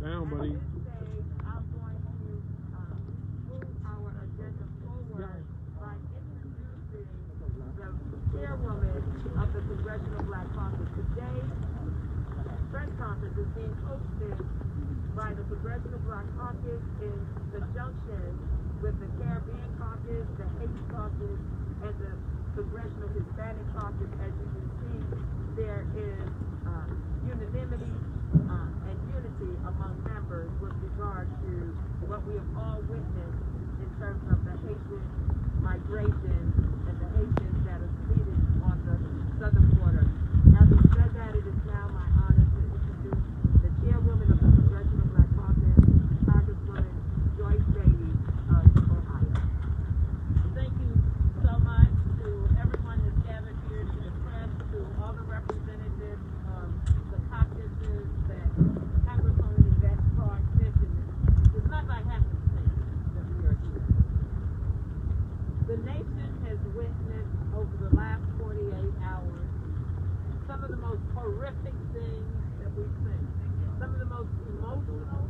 Down, buddy. I'm going to move our agenda forward by introducing the chairwoman of the Congressional Black Caucus. Today's press conference is being hosted by the Congressional Black Caucus in conjunction with the Caribbean Caucus, the Haitian Caucus, and the Congressional Hispanic Caucus. As you can see, there is unanimity and unity among members with regard to what we have all witnessed in terms of the Haitian migration and the Haitians that are seated on the southern border. Having said that, it is now my honor to introduce the chairwoman of the Congressional Black Caucus, Congresswoman Joyce Bailey of Ohio. Thank you so much to everyone that's gathered here, to the press, to all the representatives of the caucuses that Congresswoman Yvette Clarke mentioned. It's not by happenstance that we are here. The nation has witnessed over the last 48 hours some of the most horrific things that we've seen. Some of the most emotional,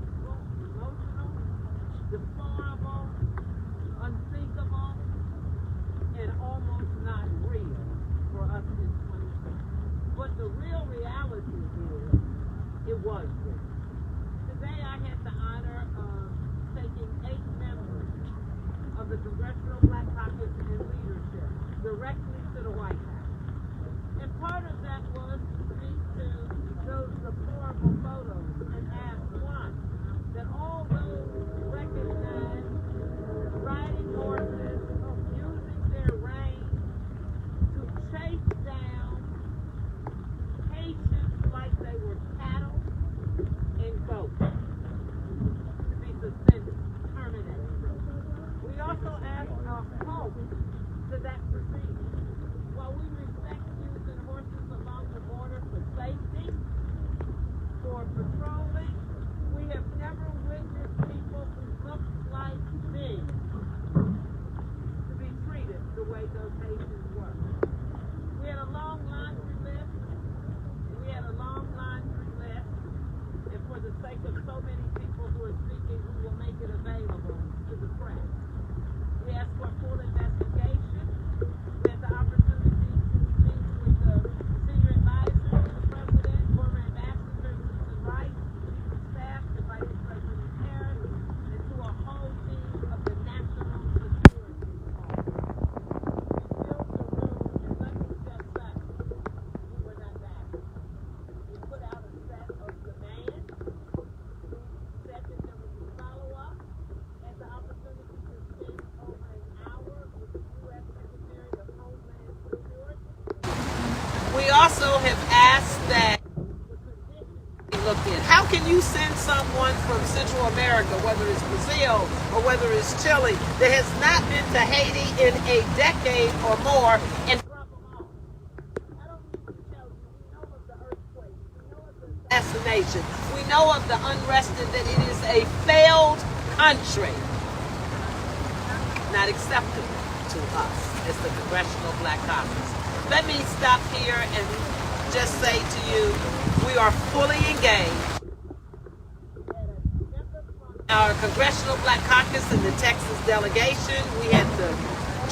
deplorable, unthinkable, and almost not real for us in 2020. But the real reality is, it was real. Today I had the honor of taking 8 members of the Congressional Black Caucus and leadership directly to the White House. And part of that was to speak to those deplorable photos and ask, one, that all those recognized riding horses, using their reins to chase down Haitians like they were cattle and goats, to be suspended, terminated. We also asked a halt to that procedure. While we respect using horses along the border for safety, for patrolling, we have never witnessed people who look like me to be treated the way those Haitians were. We had a long laundry list. And for the sake of so many people who are speaking, we will make it available to the press. We asked for a full investigation. We had the opportunity to speak with the senior advisor to the president, former ambassador Susan Rice, chief of staff to Vice President Harris, and to a whole team of the National Security Office. We filled the room, and let me just say, we were not bad. We put out a set of demands. We said that there would be follow-up, and the opportunity to spend over an hour with the U.S. Secretary of Homeland Security. We also have asked that the conditions be looked at. How can you send someone from Central America, whether it's Brazil or whether it's Chile, that has not been to Haiti in a decade or more, and drop them off? I don't need to tell you. We know of the earthquake. We know of the assassination. We know of the unrest, and that it is a failed country. Not acceptable to us as the Congressional Black Caucus. Let me stop here and just say to you, we are fully engaged. Our Congressional Black Caucus and the Texas delegation, we had the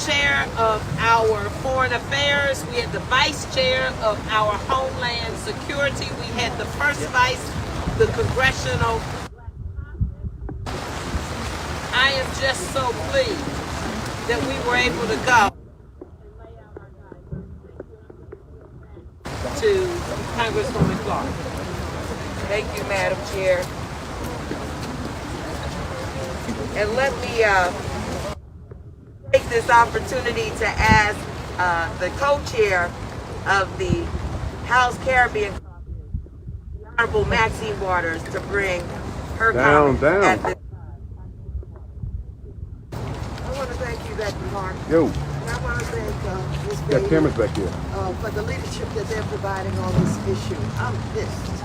chair of our foreign affairs, we had the vice chair of our Homeland Security, we had the first vice, the Congressional Black Caucus. I am just so pleased that we were able to go and lay out our guidelines. To Congresswoman Clarke. Thank you, Madam Chair. And let me take this opportunity to ask the co-chair of the House Caribbean Caucus, the Honorable Maxine Waters, to bring her comments at this. I want to thank you, Dr. Clarke. Yo. And I want to thank Ms. Got Bailey cameras back here. for the leadership that they're providing on this issue. I'm pissed.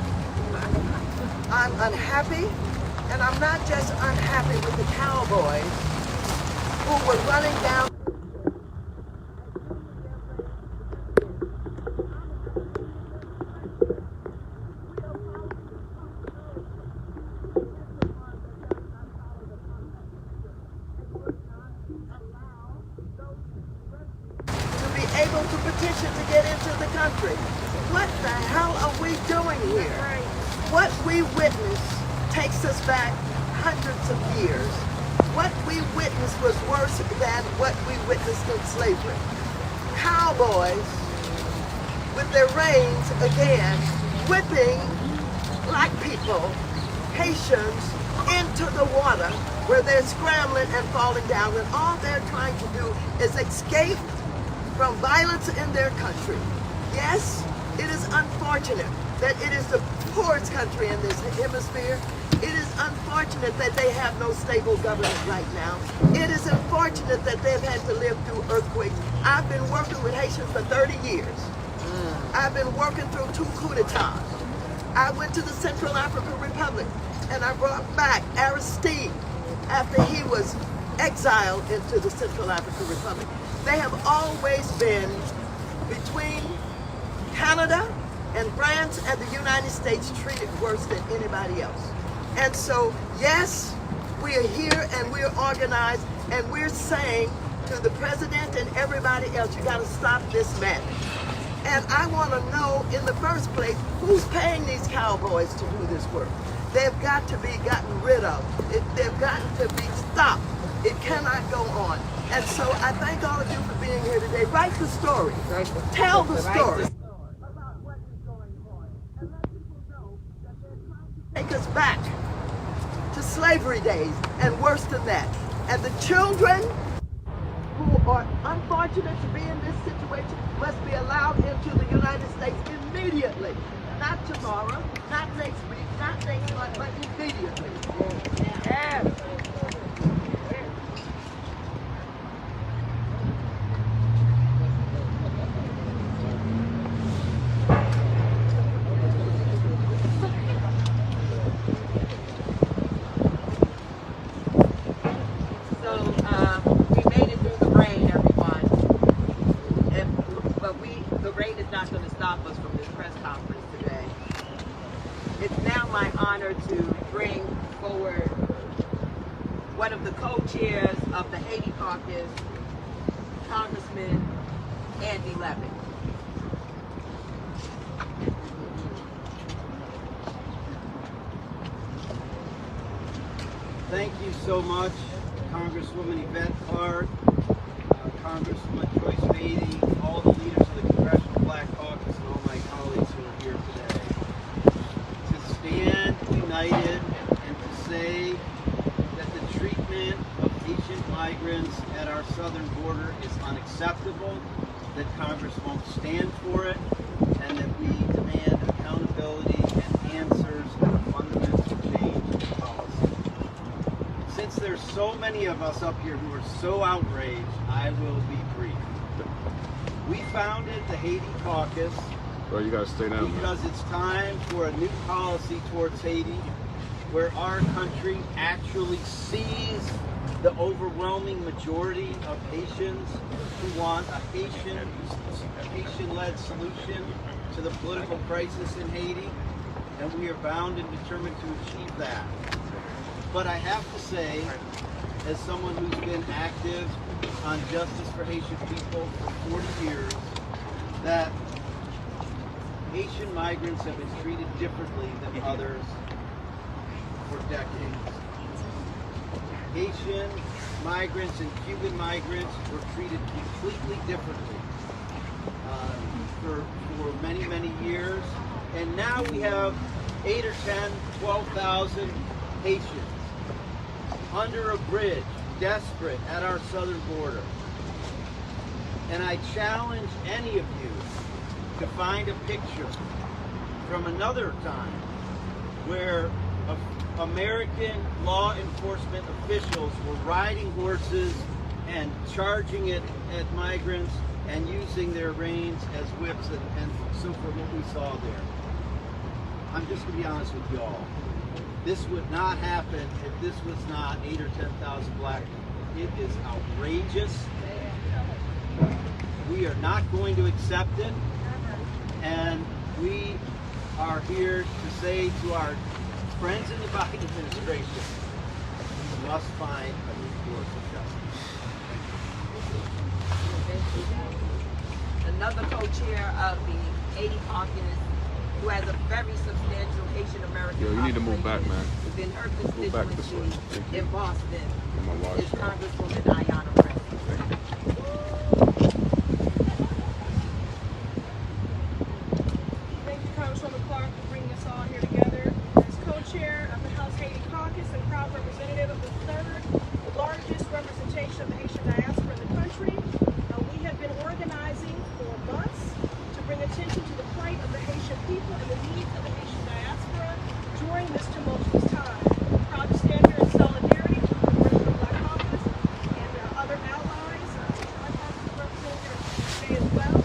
I'm unhappy, and I'm not just unhappy with the cowboys who were running down the hell are we doing here? What we witnessed takes us back hundreds of years. What we witnessed was worse than what we witnessed in slavery. Cowboys with their reins again, whipping black people, Haitians, into the water where they're scrambling and falling down, and all they're trying to do is escape from violence in their country. Yes, it is unfortunate that it is the poorest country in this hemisphere. It is unfortunate that they have no stable government right now. It is unfortunate that they've had to live through earthquakes. I've been working with Haitians for 30 years. I've been working through 2 coups d'etat. I went to the Central African Republic and I brought back Aristide after he was exiled into the Central African Republic. They have always been between Canada and France and the United States treated worse than anybody else. And so, yes, we are here and we're organized and we're saying to the president and everybody else, you gotta stop this madness. And I wanna know in the first place, who's paying these cowboys to do this work? They've got to be gotten rid of. They've got to be stopped. It cannot go on. And so I thank all of you for being here today. Write the story. Tell the story about what is going on. And let people know that they're trying to take us back to slavery days and worse than that. And the children who are unfortunate to be in this situation must be allowed into the United States immediately. Not tomorrow, not next week, not next month, but immediately. Yes. We made it through the rain, everyone. But the rain is not going to stop us from this press conference today. It's now my honor to bring forward one of the co-chairs of the Haiti Caucus, Congressman Andy Levin. Thank you so much, Congresswoman Yvette Clarke, Congresswoman Joyce Beatty, all the leaders of the Congressional Black Caucus, and all my colleagues who are here today. To stand united and to say that the treatment of Haitian migrants at our southern border is unacceptable, that Congress won't stand for it, and that we demand accountability and answers and a fundamental change in policy. Since there's so many of us up here who are so outraged, I will be brief. We founded the Haiti Caucus Well, you gotta stay down, because it's time for a new policy towards Haiti where our country actually sees the overwhelming majority of Haitians who want a Haitian-led solution to the political crisis in Haiti, and we are bound and determined to achieve that. But I have to say, as someone who's been active on justice for Haitian people for 40 years, that Haitian migrants have been treated differently than others for decades. Haitian migrants and Cuban migrants were treated completely differently for many, many years. And now we have 8 or 10, 12,000 Haitians under a bridge, desperate at our southern border. And I challenge any of you to find a picture from another time where American law enforcement officials were riding horses and charging it at migrants and using their reins as whips, and so for what we saw there. I'm just going to be honest with y'all. This would not happen if this was not 8 or 10,000 black people. It is outrageous. We are not going to accept it, and we are here to say to our friends in the Biden administration, we must find a new course of justice. Another co-chair of the Haiti Caucus, who has a very substantial Haitian American Yo, you need to move back, man. within her Move back this way. constituency Thank you. in Boston Get my water is shot. Congresswoman Ayanna Pressley. Thank you, Congresswoman Clarke, for bringing us all here together. As co-chair of the House Haiti Caucus and proud representative of the third largest representation of the Haitian diaspora in the country, we have been organizing for months to bring attention to the plight of the Haitian people and the needs of the Haitian diaspora during this tumultuous time. We're proud to stand here in solidarity with the Congressional Black Caucus and other allies. My caucus is represented here today as well,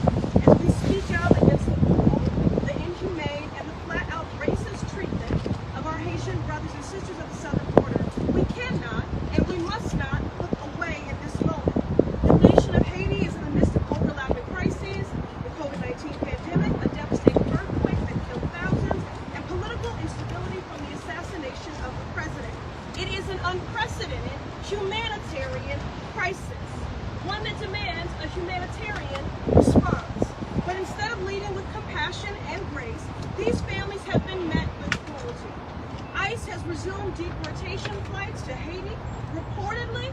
as we speak out against the cruel, the inhumane, and the flat-out racist treatment of our Haitian brothers and sisters of the southern border. We cannot and we must not look away in this moment. The nation of Haiti is in the midst of overlapping crises, the COVID-19 pandemic, a devastating earthquake that killed thousands, and political instability from the assassination of the president. It is an unprecedented humanitarian crisis, one that demands a humanitarian response. But instead of leading with compassion and grace, these families have been met with cruelty. ICE has resumed deportation flights to Haiti. Reportedly,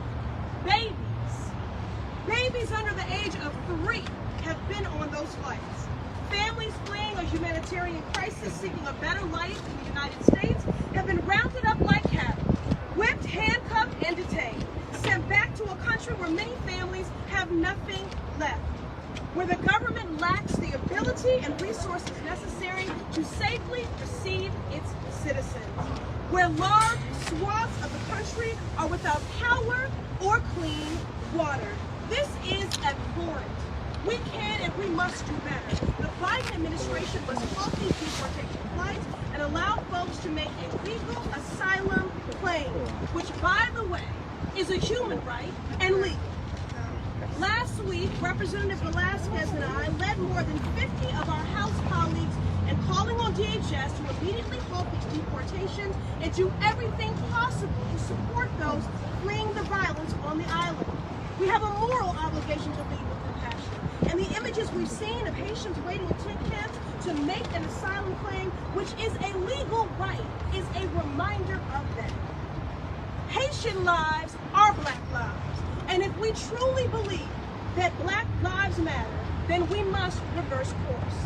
babies under the age of 3 have been on those flights. Families fleeing a humanitarian crisis seeking a better life in the United States have been rounded up like cattle, whipped, handcuffed, and detained, sent back to a country where many families have nothing left, where the government lacks the ability and resources necessary to safely receive its citizens, where large swaths of the country are without power or clean water. This is abhorrent. We can and we must do better. The Biden administration must halt these deportation flights and allow folks to make a legal asylum claim, which, by the way, is a human right and legal. Last week, Representative Velasquez and I led more than 50 of our House colleagues in calling on DHS to immediately halt these deportations and do everything possible to support those fleeing the violence on the island. We have a moral obligation to lead with compassion, and the images we've seen of Haitians waiting in tent camps to make an asylum claim, which is a legal right, is a reminder of that. Haitian lives are Black lives, and if we truly believe that Black lives matter, then we must reverse course.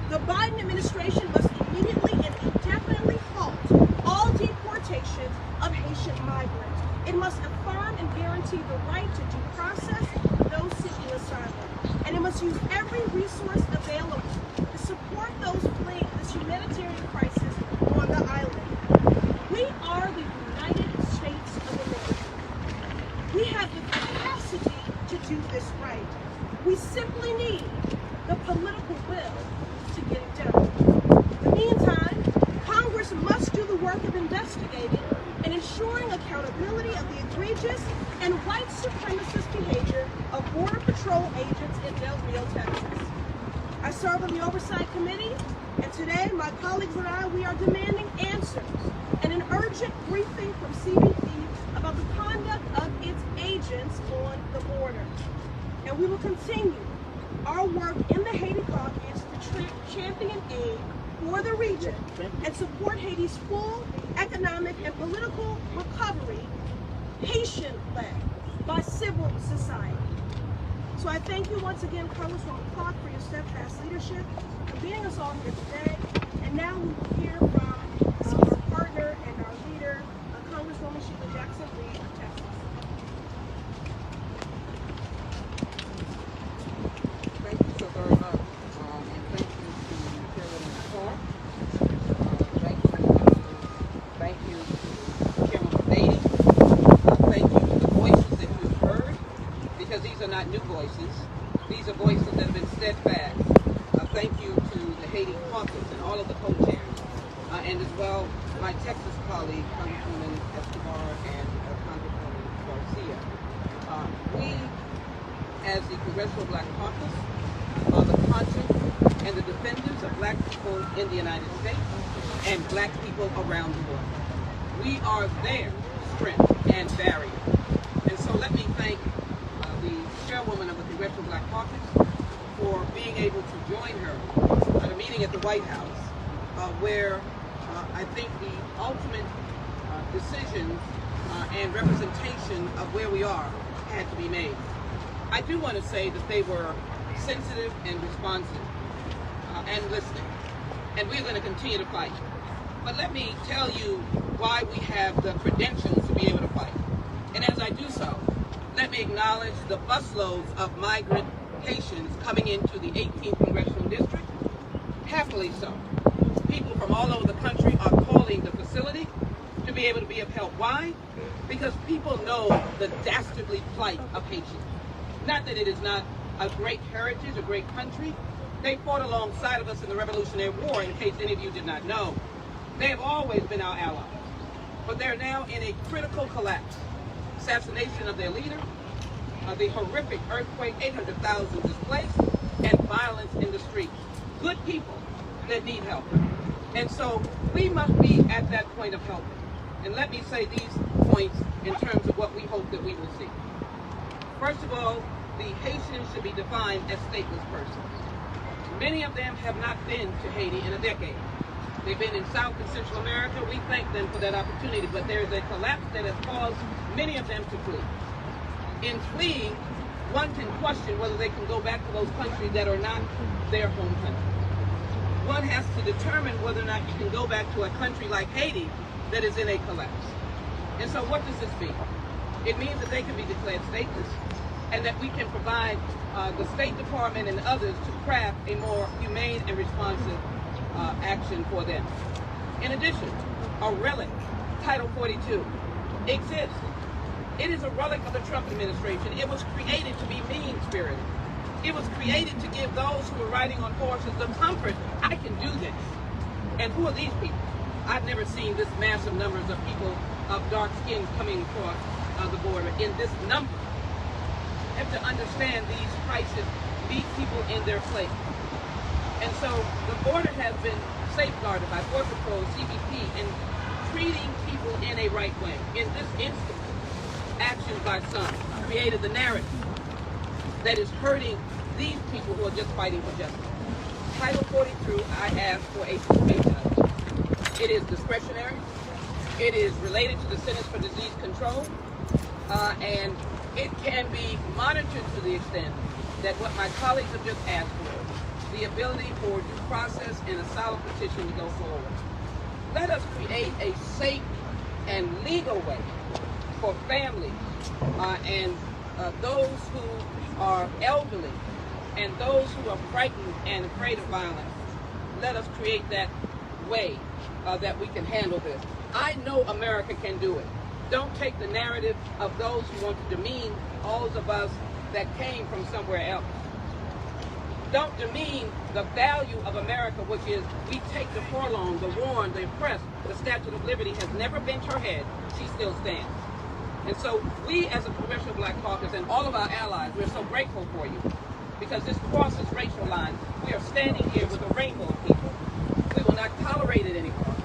The Biden administration must immediately and indefinitely halt all deportations of Haitian migrants. It must affirm and guarantee the right to due process for those seeking asylum. And it must use every resource available to support those fleeing this humanitarian crisis on the island. We are the United States of America. We have the capacity to do this right. We simply need the political will to get it done. In the meantime, Congress must do the work of investigating and ensuring accountability of the egregious and white supremacist behavior of Border Patrol agents in Del Rio, Texas. I serve on the Oversight Committee, and today my colleagues and I, we are demanding answers and an urgent briefing from CBP about the conduct of its agents on the border. And we will continue our work in the Haiti Caucus to champion aid for the region and support Haiti's full economic and political recovery, Haitian-led by civil society. So I thank you once again, Congresswoman Clarke, for your steadfast leadership, for being us all here today. And now we will hear from our partner and our leader, Congresswoman Sheila Jackson Lee of Texas. Thank you so very much, and thank you to Chairwoman Clarke. Thank you to Chairwoman Beatty. Thank you to the voices that you've heard, because these are not new voices. These are voices that have been steadfast. Thank you to the Haiti Caucus and all of the co-chairs, and as well my Texas colleague, Congresswoman Escobar and Congresswoman Garcia. We, as the Congressional Black Caucus, are the conscience and the defenders of Black people in the United States and Black people around the world. We are their strength and barrier. And so let me thank the chairwoman of the Congressional Black Caucus for being able to join her at a meeting at the White House where I think the ultimate decisions and representation of where we are had to be made. I do want to say that they were sensitive and responsive and listening, and we're going to continue to fight. But let me tell you why we have the credentials to be able to fight. And as I do so, let me acknowledge the busloads of migrant Haitians coming into the 18th Congressional District, happily so. People from all over the country are calling the facility to be able to be of help. Why? Because people know the dastardly plight of Haitians. Not that it is not a great heritage, a great country. They fought alongside of us in the Revolutionary War, in case any of you did not know. They have always been our allies. But they're now in a critical collapse. Assassination of their leader, the horrific earthquake, 800,000 displaced, and violence in the streets. Good people that need help. And so we must be at that point of helping. And let me say these points in terms of what we hope that we will see. First of all, the Haitians should be defined as stateless persons. Many of them have not been to Haiti in a decade. They've been in South and Central America. We thank them for that opportunity, but there is a collapse that has caused many of them to flee. In fleeing, one can question whether they can go back to those countries that are not their home country. One has to determine whether or not you can go back to a country like Haiti that is in a collapse. And so what does this mean? It means that they can be declared stateless and that we can provide the State Department and others to craft a more humane and responsive action for them. In addition, a relic, Title 42, exists. It is a relic of the Trump administration. It was created to be mean-spirited. It was created to give those who are riding on horses the comfort, I can do this. And who are these people? I've never seen this massive numbers of people of dark skin coming across the border in this number. You have to understand these prices meet people in their place. And so the border has been safeguarded by Border Patrol, CBP, in treating people in a right way. In this instance, actions by some created the narrative that is hurting these people who are just fighting for justice. Title 42, I ask for a suspension of it. It is discretionary. It is related to the Centers for Disease Control, and it can be monitored to the extent that what my colleagues have just asked for, the ability for due process and asylum petition to go forward. Let us create a safe and legal way for families and those who are elderly and those who are frightened and afraid of violence. Let us create that way that we can handle this. I know America can do it. Don't take the narrative of those who want to demean all of us that came from somewhere else. Don't demean the value of America, which is we take the forlorn, the worn, the oppressed. The Statue of Liberty has never bent her head. She still stands. And so we as a Congressional Black Caucus and all of our allies, we're so grateful for you because this crosses racial lines. We are standing here with a rainbow of people. We will not tolerate it anymore.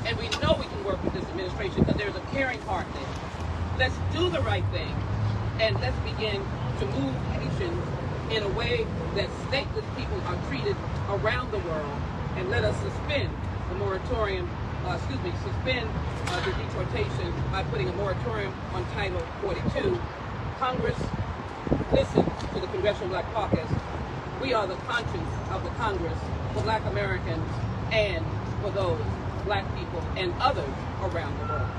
And we know we can work with this administration because there's a caring heart there. Let's do the right thing and let's begin to move Haitians in a way that stateless people are treated around the world, and let us suspend the moratorium, suspend the deportation by putting a moratorium on Title 42. Congress, listen to the Congressional Black Caucus. We are the conscience of the Congress for Black Americans and for those Black people and others around the world.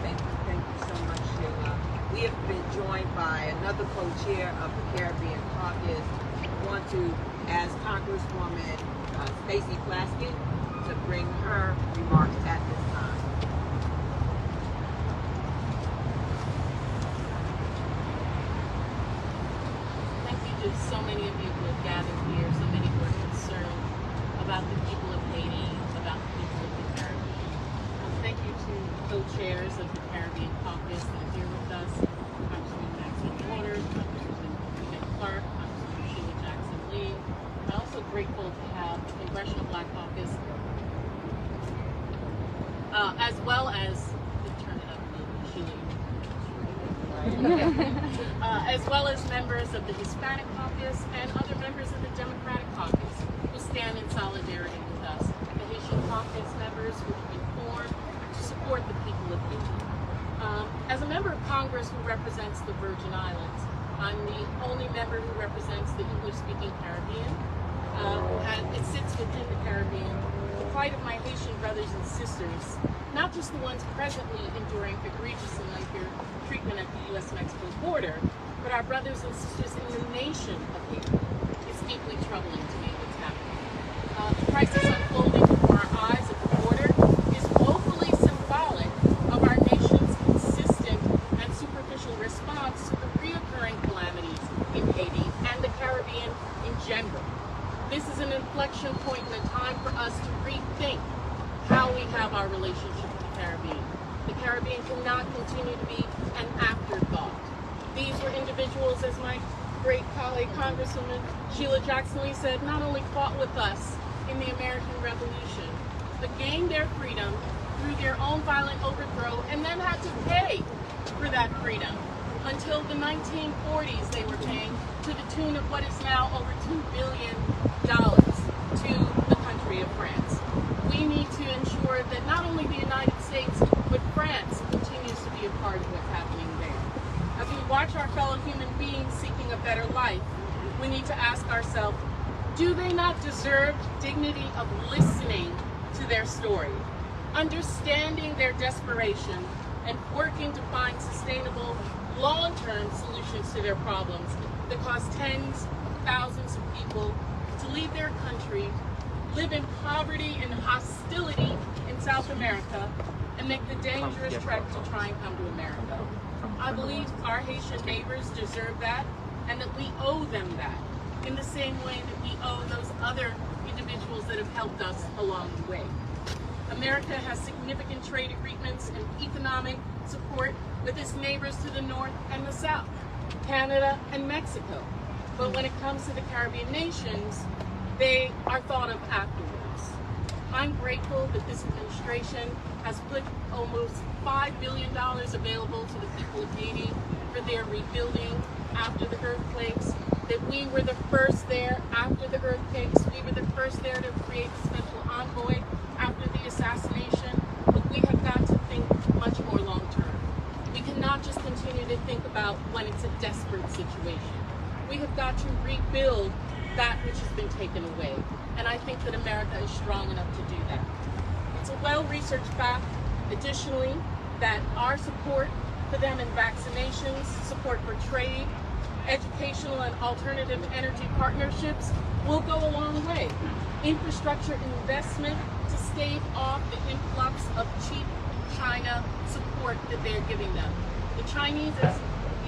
Thank you so much, Sheila. We have been joined by another co-chair of the Caribbean Caucus. I want to ask Congresswoman Stacey Plaskett to bring her remarks at this time. Thank you to so many of you who have gathered here, so many who are concerned about the people of Haiti, about the people of the Caribbean. Thank you to co-chairs of the Caribbean Caucus that are here with us, Congressman Maxine Waters, Congressman Clarke, Congressman Sheila Jackson-Lee. I'm also grateful to have the Congressional Black Caucus, as well as, turn it up a little, Sheila, as well as members of the Hispanic Caucus and other members of the Democratic Caucus who stand in solidarity with us Haitian caucus members who have been formed to support the people of Haiti. As a member of Congress who represents the Virgin Islands, I'm the only member who represents the English-speaking Caribbean, and it sits within the Caribbean. The plight of my Haitian brothers and sisters, not just the ones presently enduring egregious and unfair treatment at the U.S.-Mexico border, but our brothers and sisters in the nation of Haiti. It's deeply troubling to me what's happening. The crisis unfolding before our eyes at the border is woefully symbolic of our nation's consistent and superficial response to the reoccurring calamities in Haiti and the Caribbean in general. This is an inflection point in a time for us to rethink how we have our relationship with the Caribbean. The Caribbean cannot continue to be an afterthought. These were individuals, as my great colleague, Congresswoman Sheila Jackson Lee said, not only fought with us in the American Revolution, but gained their freedom through their own violent overthrow and then had to pay for that freedom. Until the 1940s, they were paying to the tune of what is now over $2 billion to the country of France. We need to ensure that not only the United States, but France continues to be a part of what's happening there. As we watch our fellow human beings seeking a better life, we need to ask ourselves, do they not deserve dignity of listening to their story, understanding their desperation, and working to find sustainable, long-term solutions to their problems that cause tens of thousands of people to leave their country, live in poverty and hostility in South America, and make the dangerous trek to try and come to America? I believe our Haitian neighbors deserve that, and that we owe them that, in the same way that we owe those other individuals that have helped us along the way. America has significant trade agreements and economic support with its neighbors to the north and the south, Canada and Mexico. But when it comes to the Caribbean nations, they are thought of afterwards. I'm grateful that this administration has put almost $5 billion available to the people of Haiti for their rebuilding after the earthquakes, that we were the first there after the earthquakes. We were the first there to create a special envoy after the assassination. But we have got to think much more long term. We cannot just continue to think about when it's a desperate situation. We have got to rebuild that which has been taken away. And I think that America is strong enough to do that. It's a well-researched fact, additionally, that our support for them in vaccinations, support for trade, educational and alternative energy partnerships will go a long way. Infrastructure investment to stave off the influx of cheap China support that they're giving them. The Chinese, as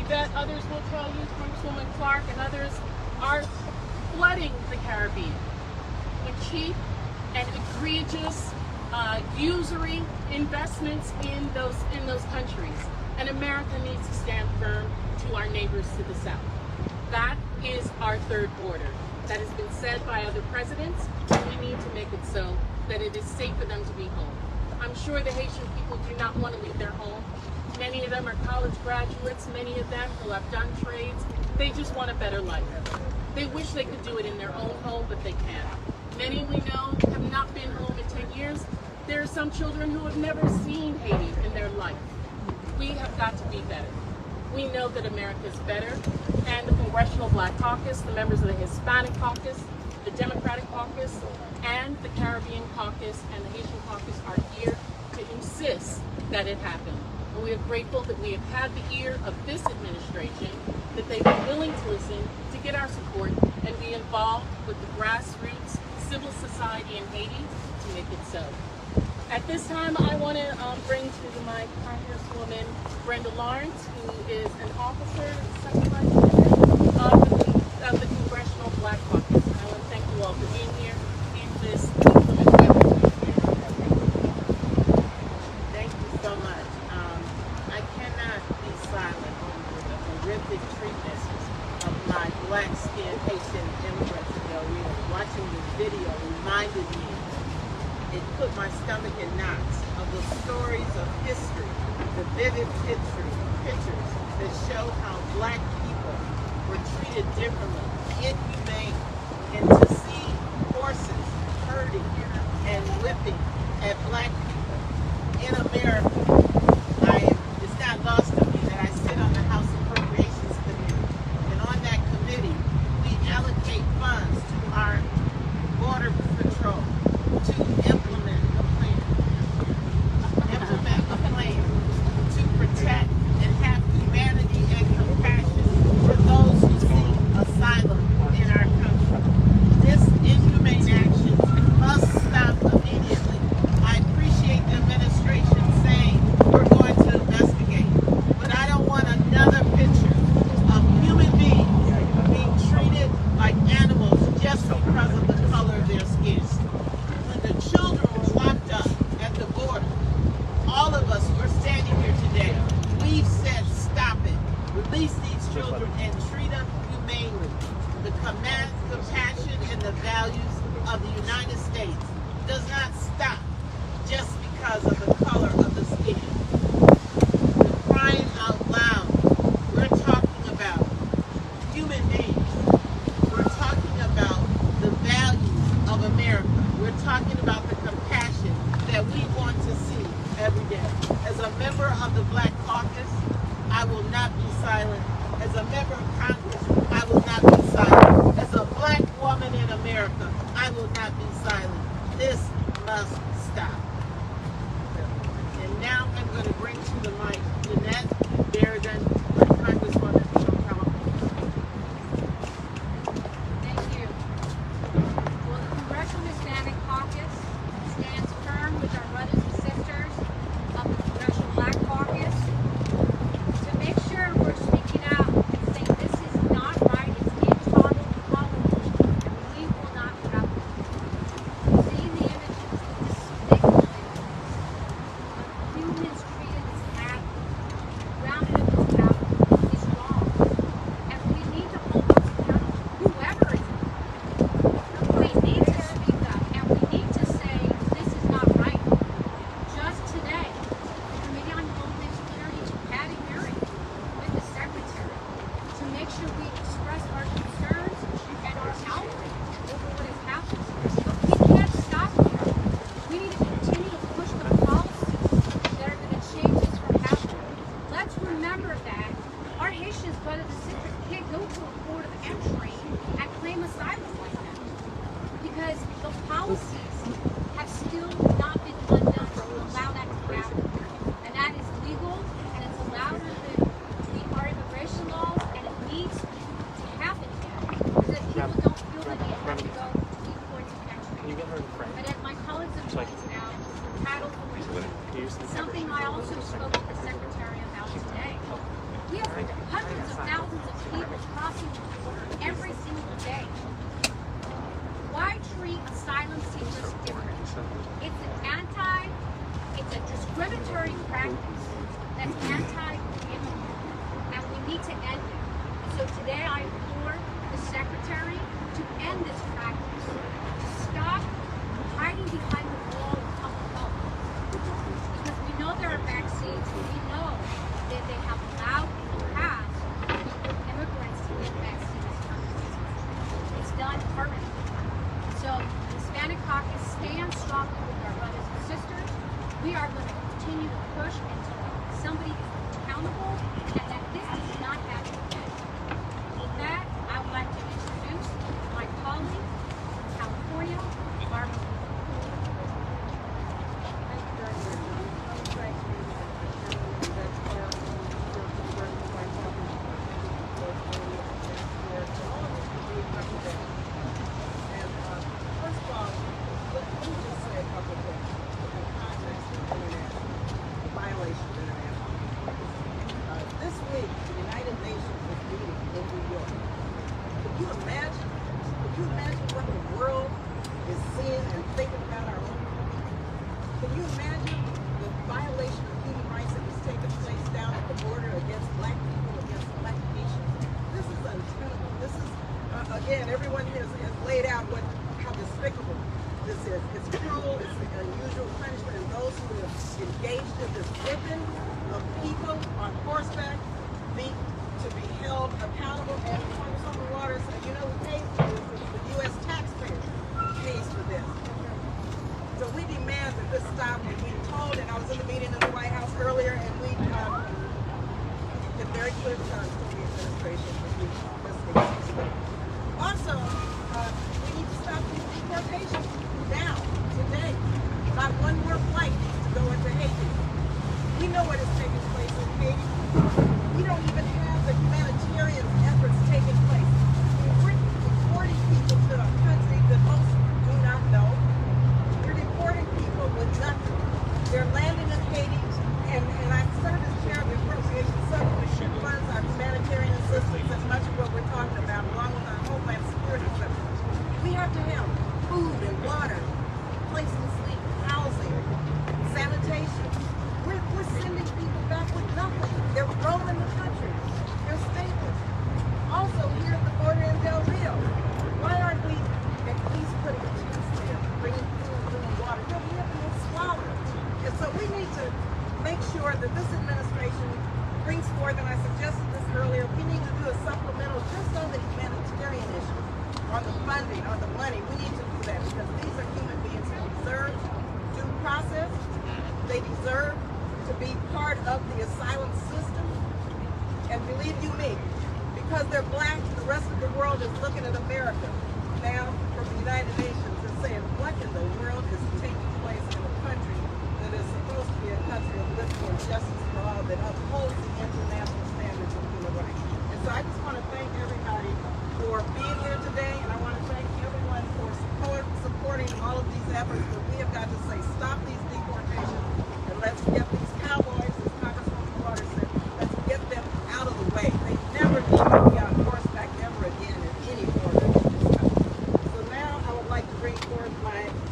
Yvette, others will tell you, Congresswoman Clarke and others, are flooding the Caribbean with cheap and egregious usury investments in those countries. And America needs to stand firm to our neighbors to the south. That is our third border. That has been said by other presidents, and we need to make it so that it is safe for them to be home. I'm sure the Haitian people do not want to leave their home. Many of them are college graduates, many of them who have done trades. They just want a better life. They wish they could do it in their own home, but they can't. Many we know have not been home in 10 years. There are some children who have never seen Haiti in their life. We have got to be better. We know that America is better, and the Congressional Black Caucus, the members of the Hispanic Caucus, the Democratic Caucus, and the Caribbean Caucus and the Haitian Caucus are here to insist that it happen. And we are grateful that we have had the ear of this administration, that they've been willing to listen, to get our support, and be involved with the grassroots civil society in Haiti to make it so. At this time, I want to bring to the mic Congresswoman Brenda Lawrence, who is an officer, second vice president of the Congressional Black Caucus. I want to thank you all for being here in this inclement weather. Thank you so much. I cannot be silent over the horrific treatment of my black-skinned Haitian immigrants ago. Watching this video reminded me, it put my stomach in knots, of the stories of history, the vivid pictures that show how black people were treated differently, inhumane, and to see horses herding and whipping at black people in America. It's not lost to me that I sit on the House Appropriations Committee, and on that committee, we allocate funds to our Border Patrol to implement a plan to protect and have humanity and compassion for those who seek asylum in our country. This inhumane action must stop immediately. I appreciate the administration saying we're going to investigate, but I don't want another picture of human beings being treated like animals just because of the color of their skin. When the children were locked up at the border, all of us who are standing here today, we've said stop it. Release these children and treat them humanely. The compassion and the values of the United States does not stop just because of the color of the skin. Crying out loud, we're talking about human beings. We're talking about the values of America. We're talking about the compassion that we want to see every day. As a member of the Black Caucus, I will not be silent. As a member of Congress, I will not be silent. As a black woman in America, I will not be silent. This must stop. And now I'm going to bring to the mic Jeanette Berrigan, Congresswoman from California. Thank you. Well, the Congressional Hispanic Caucus stands firm with our brothers and sisters of the Congressional Black Caucus to make sure we're speaking out and saying this is not right, it's intolerable, and we will not put up with it. Seeing the images, the despicable images of humans treated as cattle, rounded up as cattle, is wrong. And we need to hold those accountable, whoever is in it. We need to speak up, and we need to say this is not right. Just today, the Committee on Homeland Security had a hearing with the Secretary to make sure we express our concerns and our outrage over what has happened. But we can't stop here. We need to continue to push the policies that are going to change this from happening. Let's remember that our Haitian brothers and sisters can't go to a port of entry and claim asylum like that because the policies have still not been undone to allow that to happen. And that is legal, and it's allowed within our immigration laws, and it needs to happen here so that people don't feel that they have to go to these ports of entry. But as my colleagues have pointed out, Title III, something I also spoke with the Secretary about today. We have hundreds of thousands of people crossing the border every single day. Why treat asylum seekers differently? It's a discriminatory practice that's anti-immigrant, and we need to end it. So today I implore the Secretary to end this practice, to stop hiding behind the wall of public health. Because we know there are vaccines, and we know that they have allowed in the past immigrants to get vaccines from this country. It's done permanently. So the Hispanic Caucus stands strongly with our brothers and sisters. We are going to continue to push until somebody is accountable and that this does not happen again. With that, I would like to introduce my colleague from California, Barbara. Again, everyone has laid out how despicable this is. It's cruel, it's an unusual punishment, and those who have engaged in this whipping of people on horseback need to be held accountable and pumps on the water. So, you know, who pays for this? The U.S. taxpayer pays for this. So know what is taking place in Haiti. We don't even have the humanitarian efforts taking place. We're deporting people to a country that most do not know. We're deporting people with nothing. They're landing in Haiti, and I serve as chair of the appropriations subcommittee that funds our humanitarian assistance and much of what we're talking about, along with our homeland security efforts. We have to have food and water, place to sleep, housing, sanitation. We're sending people back with nothing. They're roaming the country. They're stateless. Also, here at the border in Del Rio, why aren't we at least putting tents there, bringing food, bringing water? They'll be able to swallow it. And so we need to make sure that this administration brings forth, and I suggested this earlier, we need to do a supplemental just on the humanitarian issue, on the funding, on the money. We need to do that because these are human beings who deserve due process. They deserve to be part of the asylum system. And believe you me, because they're black, the rest of the world is looking at America now from the United Nations and saying, what in the world is taking place in a country that is supposed to be a country of liberty and justice for all, that upholds the international standards of human rights. And so I just want to thank everybody for being here today, and I want to thank everyone for supporting all of these efforts. But we have got to say, stop these deportations, and let's get these cowboys, as Congresswoman Carter said, let's get them out of the way. They never need to be on horseback ever again in any border in this country. So now I would like to bring forth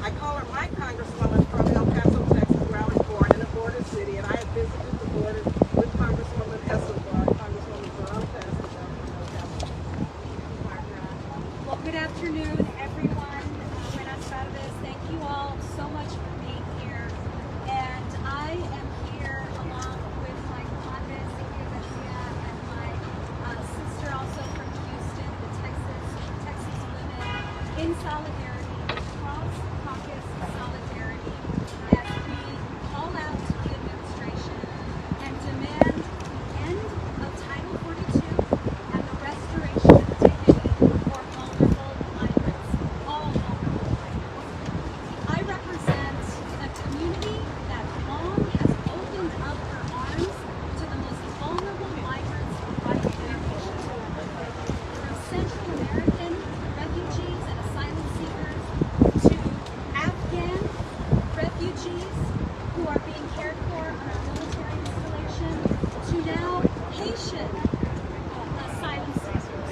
I call her my Congresswoman from El Paso, Texas, where I was born in a border city, and I have visited the border with Congresswoman Escobar, Congresswoman from El Paso, down in El Paso. Well, good afternoon, everyone. Buenas tardes. Thank you all so much for being here. And I am here along with my conde, Silvia Garcia, and my sister also from Houston, the Texas women, in solidarity, cross-caucus solidarity, as we call out to the administration and demand the end of Title 42 and the restoration of dignity for vulnerable migrants, all vulnerable migrants. I represent a community that long has opened up her arms to the most vulnerable migrants right in our nation. From Central American refugees and asylum seekers to Afghan refugees who are being cared for on our military installation to now Haitian asylum seekers.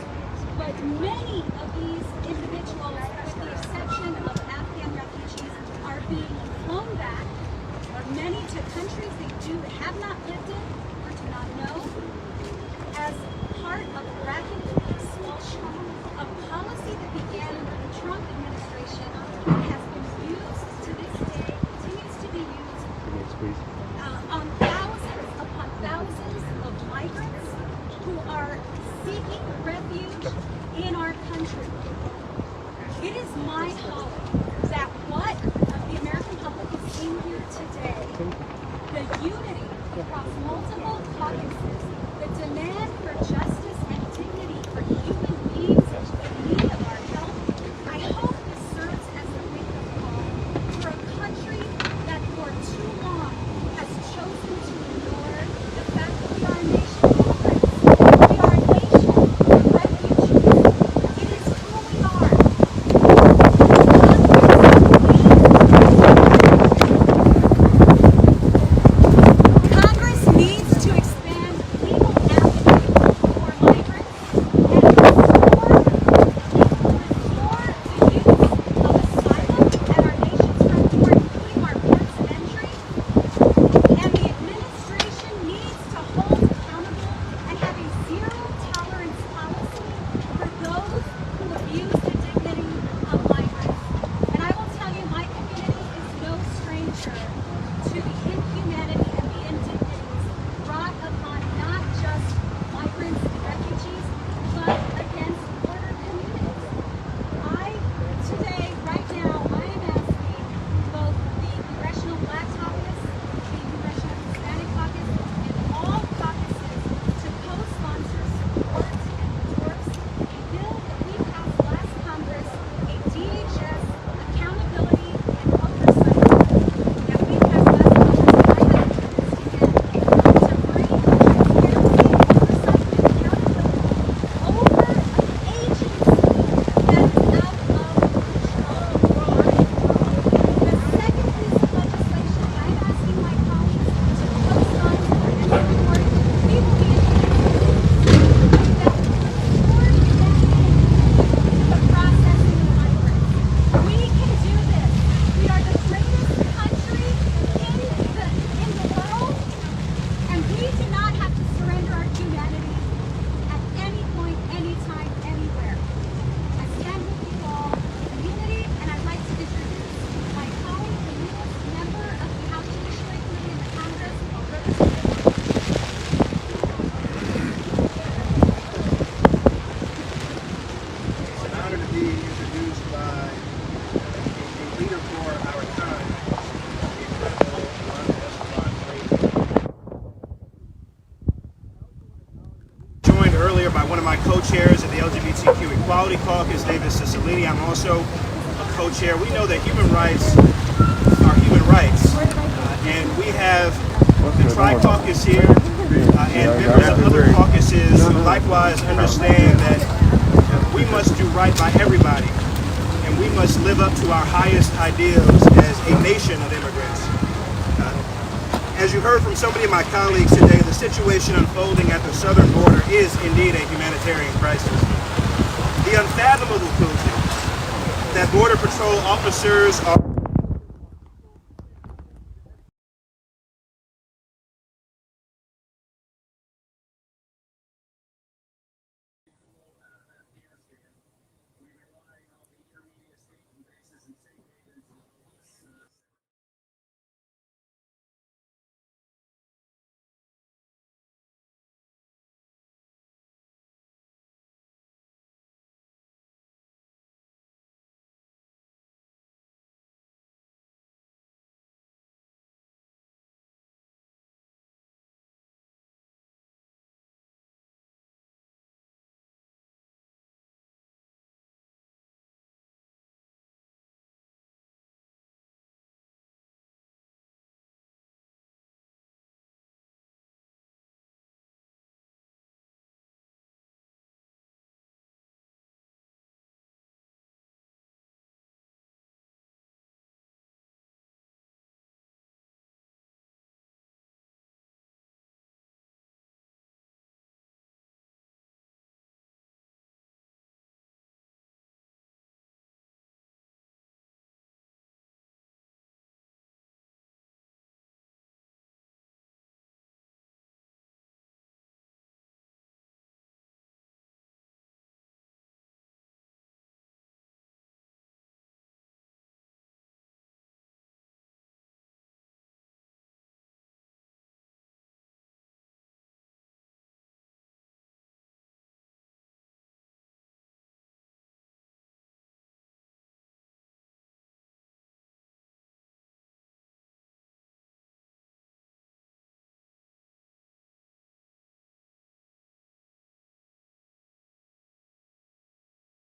But many of these individuals, with the exception of Afghan refugees, are being flown back, many to countries they have not lived in or do not know, as part of rapid expulsion, a policy that began under the Trump administration and has been used to this day, continues to be used on thousands upon thousands of migrants who are seeking refuge in our country. It is my hope that what the American public is seeing here today, the unity across multiple caucuses, the demand for justice and dignity for human beings in need of our help, I hope this serves as a wake-up call for a country that for too long has chosen to ignore the fact that we are a nation of immigrants. We are a nation of refugees. It is who we are. Congress needs to expand legal avenues We do not have to surrender our humanity at any point, anytime, anywhere. I stand with you all in unity, and I'd like to introduce my colleague, the newest member of the House Judiciary Committee in the Congress, It's an honor to be introduced by a leader for our time, the incredible joined earlier by one of my co-chairs of the LGBTQ Equality Caucus, David Cicilline. I'm also a co-chair. We know that human rights are human rights, and we have the Tri-Caucus here and members of other caucuses who likewise understand that we must do right by everybody, and we must live up to our highest ideals as a nation of immigrants. As you heard from so many of my colleagues today, the situation unfolding at the southern border is indeed a humanitarian crisis. The unfathomable conclusion that Border Patrol officers are